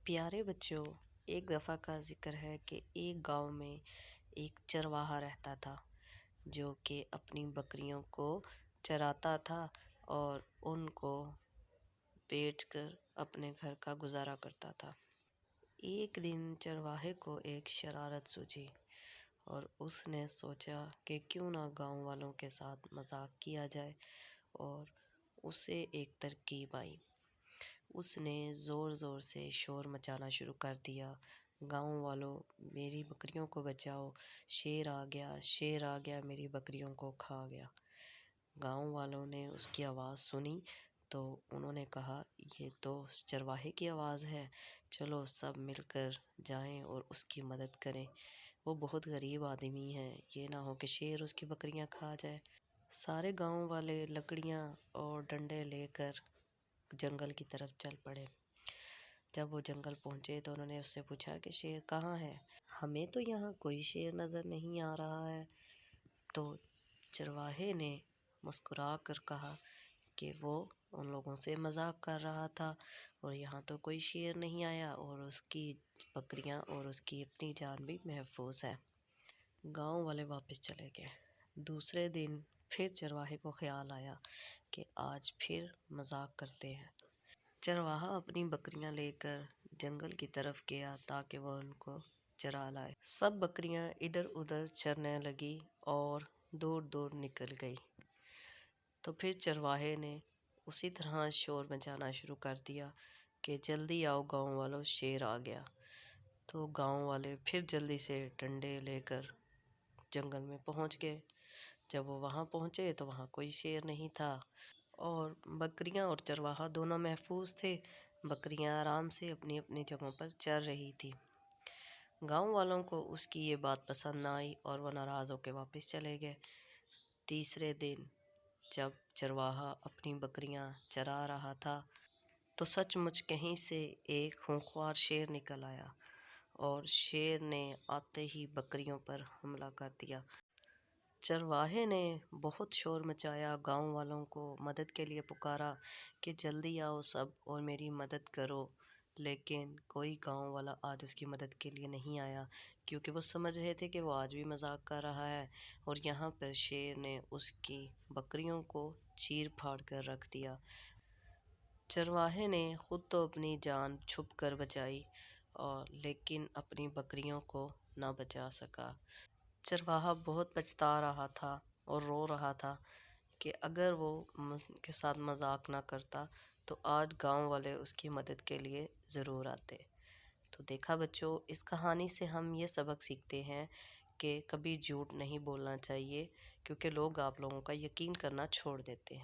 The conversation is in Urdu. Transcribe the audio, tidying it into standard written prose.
پیارے بچوں، ایک دفعہ کا ذکر ہے کہ ایک گاؤں میں ایک چرواہا رہتا تھا جو کہ اپنی بکریوں کو چراتا تھا اور ان کو بیچ کر اپنے گھر کا گزارا کرتا تھا۔ ایک دن چرواہے کو ایک شرارت سوچی اور اس نے سوچا کہ کیوں نہ گاؤں والوں کے ساتھ مذاق کیا جائے، اور اسے ایک ترکیب آئی۔ اس نے زور زور سے شور مچانا شروع کر دیا، گاؤں والوں میری بکریوں کو بچاؤ، شیر آ گیا، شیر آ گیا، میری بکریوں کو کھا گیا۔ گاؤں والوں نے اس کی آواز سنی تو انہوں نے کہا یہ تو چرواہے کی آواز ہے، چلو سب مل کر جائیں اور اس کی مدد کریں، وہ بہت غریب آدمی ہے، یہ نہ ہو کہ شیر اس کی بکریاں کھا جائے۔ سارے گاؤں والے لکڑیاں اور ڈنڈے لے کر جنگل کی طرف چل پڑے۔ جب وہ جنگل پہنچے تو انہوں نے اس سے پوچھا کہ شیر کہاں ہے؟ ہمیں تو یہاں کوئی شیر نظر نہیں آ رہا ہے۔ تو چرواہے نے مسکرا کر کہا کہ وہ ان لوگوں سے مذاق کر رہا تھا اور یہاں تو کوئی شیر نہیں آیا اور اس کی بکریاں اور اس کی اپنی جان بھی محفوظ ہے۔ گاؤں والے واپس چلے گئے۔ دوسرے دن پھر چرواہے کو خیال آیا کہ آج پھر مذاق کرتے ہیں۔ چرواہا اپنی بکریاں لے کر جنگل کی طرف گیا تاکہ وہ ان کو چرا لائے۔ سب بکریاں ادھر ادھر چرنے لگی اور دور دور نکل گئی۔ تو پھر چرواہے نے اسی طرح شور مچانا شروع کر دیا کہ جلدی آؤ گاؤں والوں، شیر آ گیا۔ تو گاؤں والے پھر جلدی سے ڈنڈے لے کر جنگل میں پہنچ گئے۔ جب وہ وہاں پہنچے تو وہاں کوئی شیر نہیں تھا اور بکریاں اور چرواہا دونوں محفوظ تھے۔ بکریاں آرام سے اپنی اپنی جگہوں پر چر رہی تھی۔ گاؤں والوں کو اس کی یہ بات پسند نہ آئی اور وہ ناراض ہو کے واپس چلے گئے۔ تیسرے دن جب چرواہا اپنی بکریاں چرا رہا تھا تو سچ مچ کہیں سے ایک خونخوار شیر نکل آیا اور شیر نے آتے ہی بکریوں پر حملہ کر دیا۔ چرواہے نے بہت شور مچایا، گاؤں والوں کو مدد کے لیے پکارا کہ جلدی آؤ سب اور میری مدد کرو، لیکن کوئی گاؤں والا آج اس کی مدد کے لیے نہیں آیا کیونکہ وہ سمجھ رہے تھے کہ وہ آج بھی مذاق کر رہا ہے اور یہاں پر شیر نے اس کی بکریوں کو چیر پھاڑ کر رکھ دیا۔ چرواہے نے خود تو اپنی جان چھپ کر بچائی لیکن اپنی بکریوں کو نہ بچا سکا۔ چرواہا بہت پچھتا رہا تھا اور رو رہا تھا کہ اگر وہ ان کے ساتھ مذاق نہ کرتا تو آج گاؤں والے اس کی مدد کے لیے ضرور آتے۔ تو دیکھا بچوں، اس کہانی سے ہم یہ سبق سیکھتے ہیں کہ کبھی جھوٹ نہیں بولنا چاہیے کیونکہ لوگ آپ لوگوں کا یقین کرنا چھوڑ دیتے ہیں۔